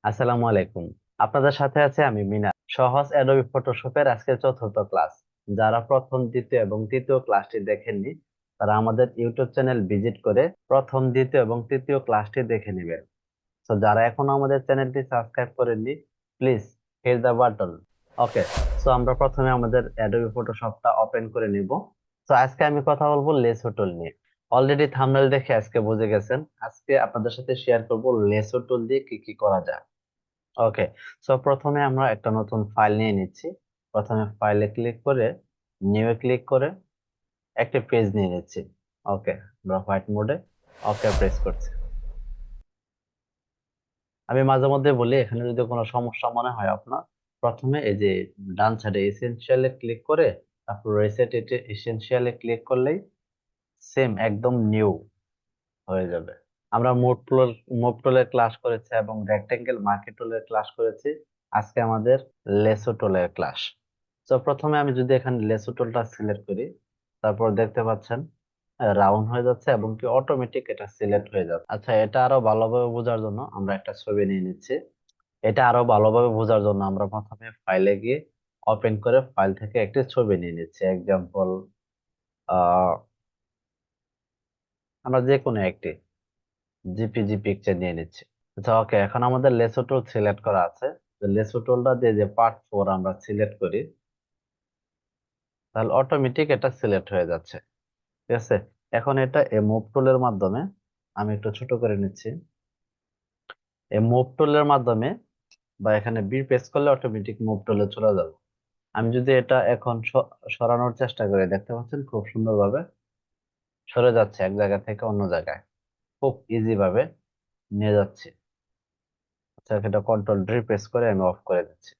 আসসালামু আলাইকুম। আপনাদের সাথে আছে আমি মিনা। সহজ অ্যাডোবি ফটোশপের আজকে চতুর্থ ক্লাস। যারা প্রথম, দ্বিতীয় এবং তৃতীয় ক্লাসটি দেখেননি, তারা আমাদের ইউটিউব চ্যানেল ভিজিট করে প্রথম, দ্বিতীয় এবং তৃতীয় ক্লাসটি দেখে নেবেন। তো যারা এখনো আমাদের চ্যানেলটি সাবস্ক্রাইব করেননি, please hit the button. Okay, so আমরা প্রথমে আমাদের অ্যাডোবি ফটোশপটা ওপেন করে নিব। তো আজকে আমি কথা বলবো লেসো টুল নিয়ে। অলরেডি থাম্বনেল দেখে আজকে বুঝে গেছেন, আজকে আপনাদের সাথে শেয়ার করব লেসো টুল দিয়ে কি কি করা যায়। ওকে, সো প্রথমে আমরা একটা নতুন ফাইল নিয়ে নিচ্ছি। প্রথমে ফাইলে ক্লিক করে নিউ এ ক্লিক করে একটা পেজ নিয়ে নিচ্ছি। ওকে, আমরা হোয়াইট মোডে ওকে প্রেস করছি। আমি মাঝে মধ্যে বলি, এখানে যদি কোনো সমস্যা মনে হয় আপনার, প্রথমে এই যে ডান সাইডে এসেনশিয়ালে ক্লিক করে তারপর রিসেট এসেনশিয়ালে ক্লিক করলেই সেম একদম নিউ হয়ে যাবে। আমরা মুভ টুলের ক্লাস করেছি এবং রেক্টেঙ্গেল মার্কি টুলের ক্লাস করেছি। আজকে আমাদের লেসো টুলের ক্লাস। তো প্রথমে আমি যদি এখানে লেসো টুলটা সিলেক্ট করি, তারপর দেখতে পাচ্ছেন রাউন্ড হয়ে যাচ্ছে এবং কি অটোমেটিক এটা সিলেক্ট হয়ে যাচ্ছে। আচ্ছা, এটা আরো ভালোভাবে বোঝার জন্য আমরা একটা ছবি নিয়ে নিচ্ছি। এটা আরো ভালোভাবে বোঝার জন্য আমরা প্রথমে ফাইলে গিয়ে ওপেন করে ফাইল থেকে একটি ছবি নিয়ে নিচ্ছি। এক্সাম্পল, আহ আমরা যে কোনো একটি জিপিজি পিকচার নিয়ে নিচ্ছি। আচ্ছা, ওকে, এখন আমাদের লেসো টুল সিলেক্ট করা আছে। লেসো টুলটা দিয়ে যে পার্ট 4 আমরা সিলেক্ট করি, তাহলে অটোমেটিক এটা সিলেক্ট হয়ে যাচ্ছে। ঠিক আছে, এখন এটা এই মুভ টুলের মাধ্যমে আমি একটু ছোট করে নিচ্ছি। এই মুভ টুলের মাধ্যমে বা এখানে বি প্রেস করলে অটোমেটিক মুভ টুলে চলে যাবে। আমি যদি এটা এখন সরানোর চেষ্টা করি, দেখতে পাচ্ছেন খুব সুন্দরভাবে সরে যাচ্ছে এক জায়গা থেকে অন্য জায়গায়, খুব ইজি ভাবে নিয়ে যাচ্ছে। আচ্ছা, এটা কন্ট্রোল ডি প্রেস করে আমি অফ করে দিচ্ছি।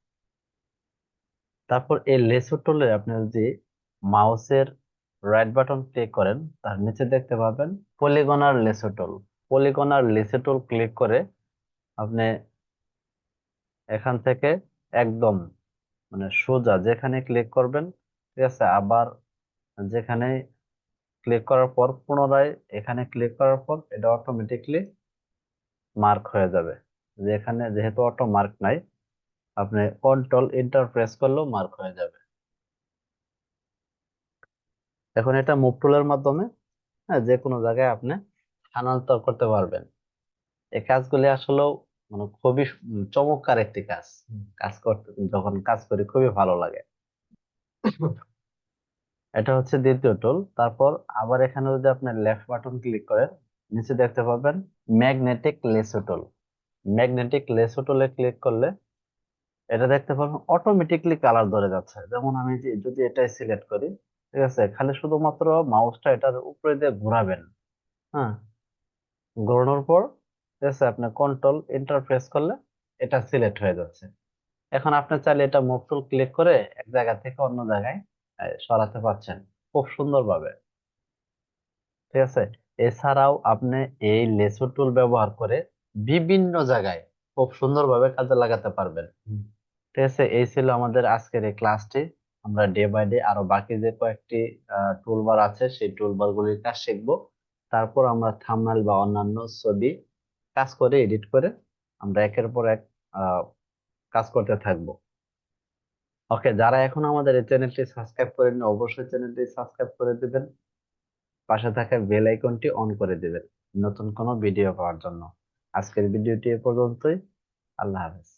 তারপর এই লেসো টুলে আপনি যদি মাউসের রাইট বাটন ক্লিক করেন, তার নিচে দেখতে পাবেন পলিগনার লেসো টুল। পলিগনার লেসো টুল ক্লিক করে আপনি এখান থেকে একদম মানে সোজা যেখানে ক্লিক করবেন, ঠিক আছে, আবার যেখানে ক্লিক করার পর পুনরায় এখানে ক্লিক করার পর এটা অটোমেটিকলি মার্ক হয়ে যাবে। যেখানে যেহেতু অটো মার্ক নাই, আপনি কন্ট্রোল এন্টার প্রেস করলেও মার্ক হয়ে যাবে। এখন এটা মুভ টুলের মাধ্যমে যে কোনো জায়গায় আপনি স্থানান্তর করতে পারবেন। এই কাজগুলি আসলেও মানে খুবই চমৎকার একটি কাজ। কাজ করতে যখন কাজ করি খুবই ভালো লাগে। এটা হচ্ছে দ্বিতীয় টুল। তারপর আবার এখানে যদি আপনি লেফট বাটন ক্লিক করেন, নিচে দেখতে পাবেন ম্যাগনেটিক লেসো টুল। ম্যাগনেটিক লেসো টুলে ক্লিক করলে এটা দেখতে পাবেন অটোমেটিকলি কালার ধরে যাচ্ছে। যেমন আমি যদি এটাই সিলেক্ট করি, ঠিক আছে, খালি শুধুমাত্র মাউসটা এটার উপরে দিয়ে ঘোরাবেন। হ্যাঁ, ঘোরানোর পর ঠিক আছে, আপনি কন্ট্রোল এন্টার প্রেস করলে এটা সিলেক্ট হয়ে যাচ্ছে। এখন আপনি চাইলে এটা মুভ টুল ক্লিক করে এক জায়গা থেকে অন্য জায়গায় সরাতে পারছেন খুব সুন্দরভাবে। ঠিক আছে, এছাড়াও আপনি এই লেসো টুল ব্যবহার করে বিভিন্ন জায়গায় খুব সুন্দরভাবে কাজে লাগাতে পারবেন। ঠিক আছে, এই ছিল আমাদের আজকের এই ক্লাসটি। আমরা ডে বাই ডে আরো বাকি যে কয়েকটি টুলবার আছে সেই টুলবার গুলির কাজ শিখবো। তারপর আমরা থাম্বনেল বা অন্যান্য ছবি কাজ করে এডিট করে আমরা একের পর এক আহ, কাজ করতে থাকবো। ওকে, যারা এখন আমাদের এই চ্যানেলটি সাবস্ক্রাইব করেননি, অবশ্যই চ্যানেলটি সাবস্ক্রাইব করে দিবেন। পাশে থাকা বেল আইকনটি অন করে দিবেন নতুন কোনো ভিডিও পাওয়ার জন্য। আজকের ভিডিওটি এ পর্যন্তই। আল্লাহ হাফেজ।